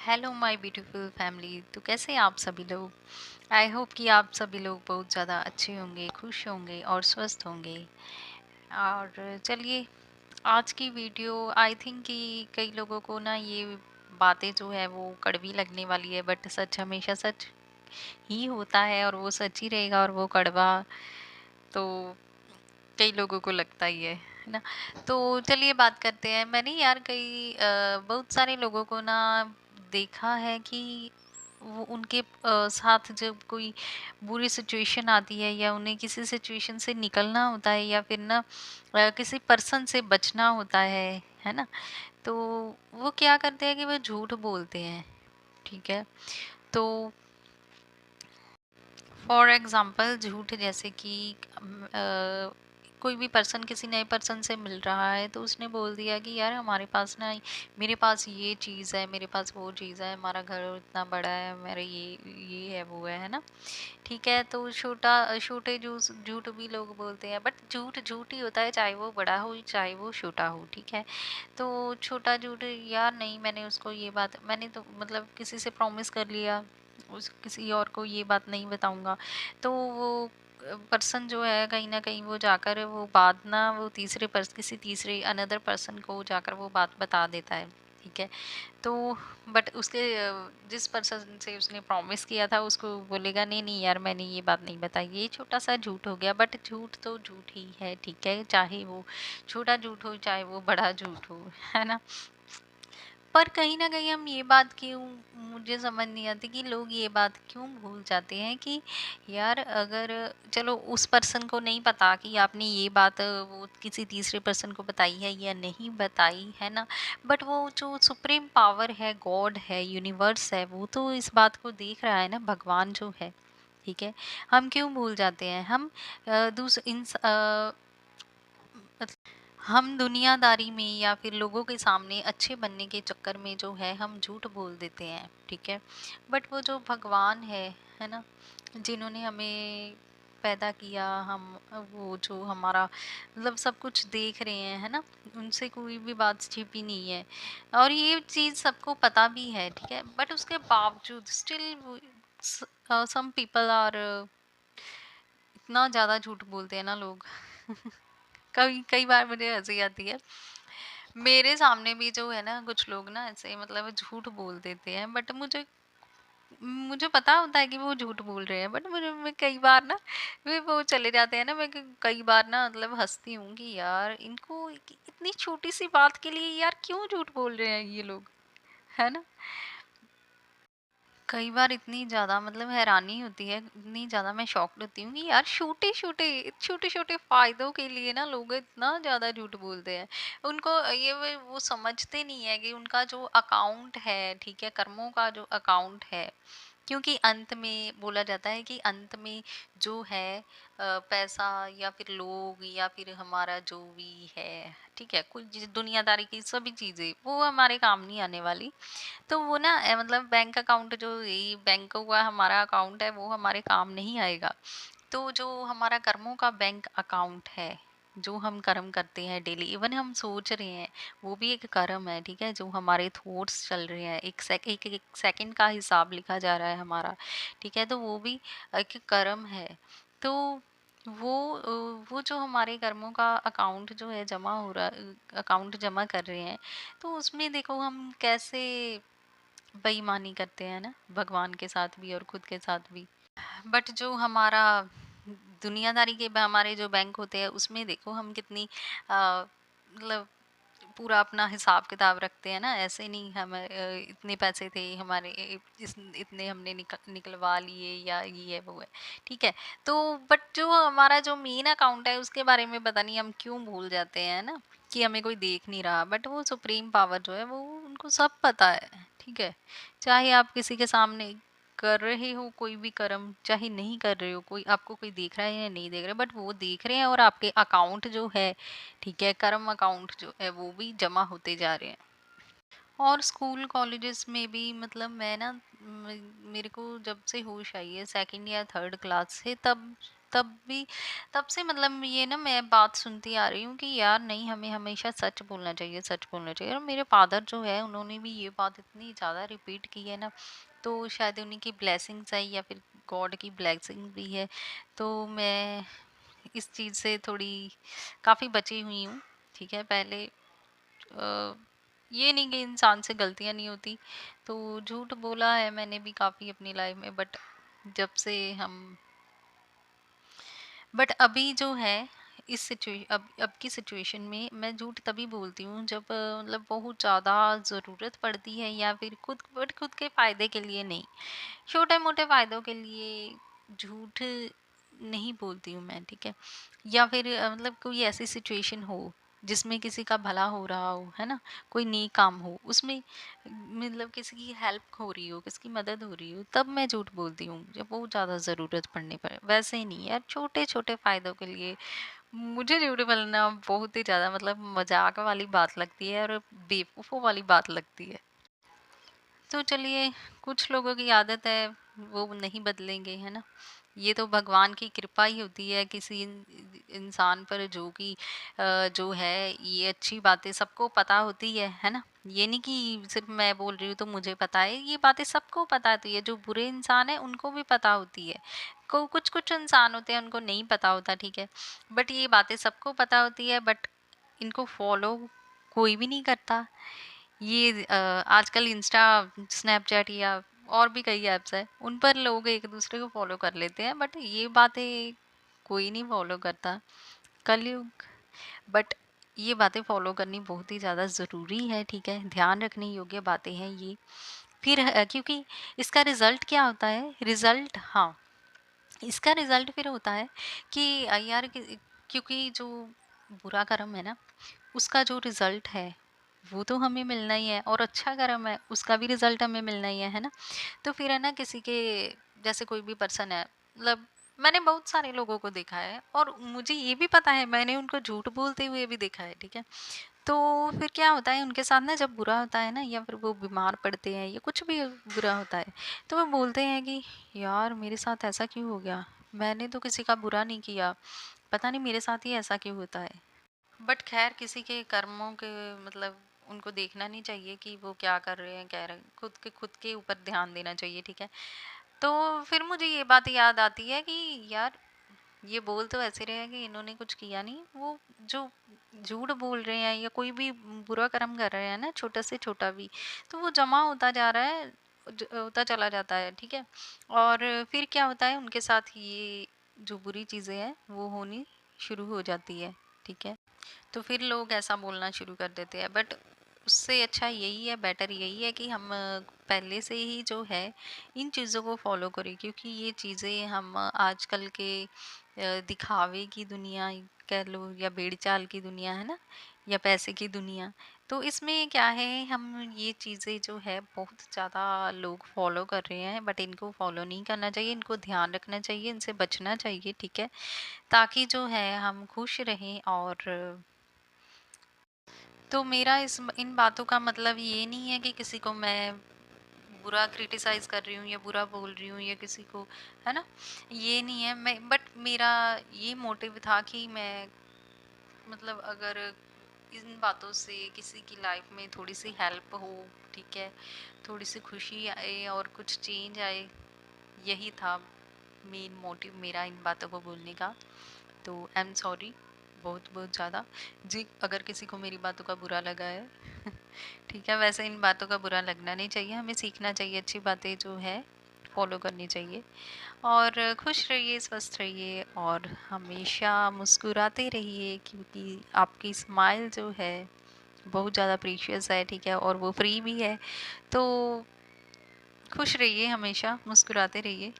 Hello my beautiful family. तो कैसे हैं आप सभी लोग। आई होप कि आप सभी लोग बहुत ज़्यादा अच्छे होंगे, खुश होंगे और स्वस्थ होंगे। और चलिए, आज की वीडियो आई थिंक कि कई लोगों को ना ये बातें जो है वो कड़वी लगने वाली है, बट सच हमेशा सच ही होता है और वो सच ही रहेगा। और वो कड़वा तो कई लोगों को लगता ही है ना। तो चलिए बात करते हैं। मैंने यार बहुत सारे लोगों को ना देखा है कि वो उनके साथ जब कोई बुरी सिचुएशन आती है या उन्हें किसी सिचुएशन से निकलना होता है या फिर ना किसी पर्सन से बचना होता है ना। तो वो क्या करते हैं कि वो झूठ बोलते हैं। ठीक है। तो फॉर एग्जाम्पल झूठ जैसे कि कोई भी पर्सन किसी नए पर्सन से मिल रहा है तो उसने बोल दिया कि यार हमारे पास ना, मेरे पास ये चीज़ है, मेरे पास वो चीज़ है, हमारा घर इतना बड़ा है, मेरा ये है वो है ना। ठीक है। तो छोटे जूस झूठ भी लोग बोलते हैं, बट झूठ झूठ ही होता है, चाहे वो बड़ा हो चाहे वो छोटा हो। ठीक है। तो छोटा झूठ, यार नहीं मैंने उसको ये बात, मैंने तो मतलब किसी से प्रॉमिस कर लिया उस किसी और को ये बात नहीं बताऊंगा। तो वो पर्सन जो है कहीं ना कहीं वो जाकर वो बात ना वो किसी तीसरे अनदर पर्सन को जाकर वो बात बता देता है। ठीक है। तो बट जिस पर्सन से उसने प्रॉमिस किया था उसको बोलेगा नहीं नहीं यार मैंने ये बात नहीं बताई। ये छोटा सा झूठ हो गया, बट झूठ तो झूठ ही है। ठीक है। चाहे वो छोटा झूठ हो चाहे वो बड़ा झूठ हो, है ना। पर कहीं न कहीं हम ये बात क्यों, मुझे समझ नहीं आती कि लोग ये बात क्यों भूल जाते हैं कि यार अगर चलो उस पर्सन को नहीं पता कि आपने ये बात वो किसी तीसरे पर्सन को बताई है या नहीं बताई, है ना। बट वो जो सुप्रीम पावर है, गॉड है, यूनिवर्स है, वो तो इस बात को देख रहा है ना, भगवान जो है। ठीक है। हम क्यों भूल जाते हैं। हम अ, दूस इंस अ, हम दुनियादारी में या फिर लोगों के सामने अच्छे बनने के चक्कर में जो है हम झूठ बोल देते हैं। ठीक है। बट वो जो भगवान है ना, जिन्होंने हमें पैदा किया, हम वो जो हमारा मतलब सब कुछ देख रहे हैं, है ना, उनसे कोई भी बात छिपी नहीं है। और ये चीज़ सबको पता भी है। ठीक है। बट उसके बावजूद स्टिल सम पीपल आर इतना ज़्यादा झूठ बोलते हैं ना लोग। कई कई बार मुझे हंसी आती है। मेरे सामने भी जो है ना कुछ लोग ना ऐसे मतलब झूठ बोल देते हैं, बट मुझे मुझे पता होता है कि वो झूठ बोल रहे हैं, बट मुझे मैं कई बार ना वे वो चले जाते हैं ना, मैं कई बार ना मतलब हंसती हूँ कि यार इनको इतनी छोटी सी बात के लिए यार क्यों झूठ बोल रहे हैं ये लोग, है ना। कई बार इतनी ज़्यादा मतलब हैरानी होती है, इतनी ज़्यादा मैं शॉक्ड होती हूँ कि यार छोटे छोटे फ़ायदों के लिए ना लोग इतना ज़्यादा झूठ बोलते हैं। उनको ये वो समझते नहीं है कि उनका जो अकाउंट है, ठीक है, कर्मों का जो अकाउंट है, क्योंकि अंत में बोला जाता है कि अंत में जो है पैसा या फिर लोग या फिर हमारा जो भी है, ठीक है, कुछ दुनियादारी की सभी चीज़ें वो हमारे काम नहीं आने वाली। तो वो ना मतलब बैंक अकाउंट जो ये बैंक हुआ हमारा अकाउंट है वो हमारे काम नहीं आएगा। तो जो हमारा कर्मों का बैंक अकाउंट है, जो हम कर्म करते हैं डेली, इवन हम सोच रहे हैं, वो भी एक कर्म है। ठीक है। जो हमारे थॉट्स चल रहे हैं, एक सेकंड का हिसाब लिखा जा रहा है हमारा। ठीक है। तो वो भी एक कर्म है। तो वो जो हमारे कर्मों का अकाउंट जो है जमा हो रहा, अकाउंट जमा कर रहे हैं, तो उसमें देखो हम कैसे बेईमानी करते हैं ना, भगवान के साथ भी और खुद के साथ भी। बट जो हमारा दुनियादारी के हमारे जो बैंक होते हैं उसमें देखो हम कितनी मतलब पूरा अपना हिसाब किताब रखते हैं ना। ऐसे नहीं हम इतने पैसे थे हमारे, इतने हमने निकलवा लिए या ये है वो है। ठीक है। तो बट जो हमारा जो मेन अकाउंट है उसके बारे में पता नहीं हम क्यों भूल जाते हैं ना, कि हमें कोई देख नहीं रहा, बट वो सुप्रीम पावर जो है वो उनको सब पता है। ठीक है। चाहे आप किसी के सामने कर रहे हो कोई भी कर्म, चाहे नहीं कर रहे हो, कोई आपको कोई देख रहा है या नहीं देख रहा है, बट वो देख रहे हैं और आपके अकाउंट जो है, ठीक है, कर्म अकाउंट जो है वो भी जमा होते जा रहे हैं। और स्कूल कॉलेजेस में भी मतलब मैं ना मेरे को जब से होश आई है सेकंड या थर्ड क्लास से, तब तब से मतलब ये ना मैं बात सुनती आ रही हूँ कि यार नहीं, हमें हमेशा सच बोलना चाहिए, सच बोलना चाहिए। और मेरे फादर जो है उन्होंने भी ये बात इतनी ज़्यादा रिपीट की है ना, तो शायद उन्हीं की ब्लेसिंग्स है या फिर गॉड की ब्लेसिंग भी है। तो मैं इस चीज़ से थोड़ी काफ़ी बची हुई हूँ। ठीक है, पहले ये नहीं कि इंसान से गलतियाँ नहीं होती, तो झूठ बोला है मैंने भी काफ़ी अपनी लाइफ में। जब से हम बट अभी जो है इस अब की सिचुएशन में मैं झूठ तभी बोलती हूँ जब मतलब बहुत ज़्यादा ज़रूरत पड़ती है, या फिर खुद के फ़ायदे के लिए नहीं, छोटे मोटे फ़ायदों के लिए झूठ नहीं बोलती हूँ मैं। ठीक है, या फिर मतलब कोई ऐसी सिचुएशन हो जिसमें किसी का भला हो रहा हो, है ना, कोई नेक काम हो उसमें, मतलब किसी की हेल्प हो रही हो, किसी की मदद हो रही हो, तब मैं झूठ बोलती हूँ जब बहुत ज़्यादा ज़रूरत पड़ने पर। वैसे ही नहीं यार, छोटे छोटे फ़ायदों के लिए मुझे झूठ बोलना बहुत ही ज़्यादा मतलब मजाक वाली बात लगती है और बेवकूफ़ों वाली बात लगती है। तो चलिए, कुछ लोगों की आदत है वो नहीं बदलेंगे, है ना। ये तो भगवान की कृपा ही होती है किसी इंसान पर, जो कि जो है ये अच्छी बातें सबको पता होती है ना। ये नहीं कि सिर्फ मैं बोल रही हूँ तो मुझे पता है, ये बातें सबको पता होती है। जो बुरे इंसान है उनको भी पता होती है, को कुछ कुछ इंसान होते हैं उनको नहीं पता होता। ठीक है, बट ये बातें सबको पता होती है, बट इनको फॉलो कोई भी नहीं करता। ये आजकल इंस्टा, स्नैपचैट या और भी कई ऐप्स हैं, उन पर लोग एक दूसरे को फॉलो कर लेते हैं, बट ये बातें कोई नहीं फॉलो करता। कलयुग, बट ये बातें फॉलो करनी बहुत ही ज़्यादा ज़रूरी है। ठीक है, ध्यान रखने योग्य बातें हैं ये। फिर क्योंकि इसका रिजल्ट क्या होता है, रिजल्ट, हाँ, इसका रिजल्ट फिर होता है कि क्योंकि जो बुरा कर्म है ना, उसका जो रिजल्ट है वो तो हमें मिलना ही है, और अच्छा कर्म है उसका भी रिजल्ट हमें मिलना ही है ना। तो फिर है ना, किसी के जैसे कोई भी पर्सन है, मतलब मैंने बहुत सारे लोगों को देखा है और मुझे ये भी पता है, मैंने उनको झूठ बोलते हुए भी देखा है। ठीक है, तो फिर क्या होता है उनके साथ ना, जब बुरा होता है ना, या फिर वो बीमार पड़ते हैं या कुछ भी बुरा होता है, तो वो बोलते हैं कि यार मेरे साथ ऐसा क्यों हो गया, मैंने तो किसी का बुरा नहीं किया, पता नहीं मेरे साथ ही ऐसा क्यों होता है। बट खैर, किसी के कर्मों के मतलब उनको देखना नहीं चाहिए कि वो क्या कर रहे हैं, कह रहे हैं, खुद के ऊपर ध्यान देना चाहिए। ठीक है, तो फिर मुझे ये बात याद आती है कि यार, ये बोल तो ऐसे रहे हैं कि इन्होंने कुछ किया नहीं, वो जो झूठ बोल रहे हैं या कोई भी बुरा कर्म कर रहे हैं ना, छोटा से छोटा भी, तो वो जमा होता जा रहा है, होता चला जाता है। ठीक है, और फिर क्या होता है उनके साथ, ये जो बुरी चीज़ें हैं वो होनी शुरू हो जाती है। ठीक है, तो फिर लोग ऐसा बोलना शुरू कर देते हैं, बट उससे अच्छा यही है, बेटर यही है कि हम पहले से ही जो है इन चीज़ों को फॉलो करें, क्योंकि ये चीज़ें हम आजकल के दिखावे की दुनिया कह लो, या भेड़ चाल की दुनिया है ना, या पैसे की दुनिया, तो इसमें क्या है, हम ये चीज़ें जो है बहुत ज़्यादा लोग फॉलो कर रहे हैं, बट इनको फॉलो नहीं करना चाहिए, इनको ध्यान रखना चाहिए, इनसे बचना चाहिए। ठीक है, ताकि जो है हम खुश रहें। और तो मेरा इन बातों का मतलब ये नहीं है कि किसी को मैं बुरा क्रिटिसाइज कर रही हूँ या बुरा बोल रही हूँ, या किसी को, है ना, ये नहीं है। मैं बट मेरा ये मोटिव था कि मैं मतलब अगर इन बातों से किसी की लाइफ में थोड़ी सी हेल्प हो, ठीक है, थोड़ी सी खुशी आए और कुछ चेंज आए, यही था मेन मोटिव मेरा इन बातों को बोलने का। तो आई एम सॉरी बहुत बहुत ज़्यादा जी अगर किसी को मेरी बातों का बुरा लगा है। ठीक है, वैसे इन बातों का बुरा लगना नहीं चाहिए, हमें सीखना चाहिए, अच्छी बातें जो है फॉलो करनी चाहिए। और खुश रहिए, स्वस्थ रहिए और हमेशा मुस्कुराते रहिए, क्योंकि आपकी स्माइल जो है बहुत ज़्यादा प्रीशियस है। ठीक है, और वो फ्री भी है। तो खुश रहिए, हमेशा मुस्कुराते रहिए।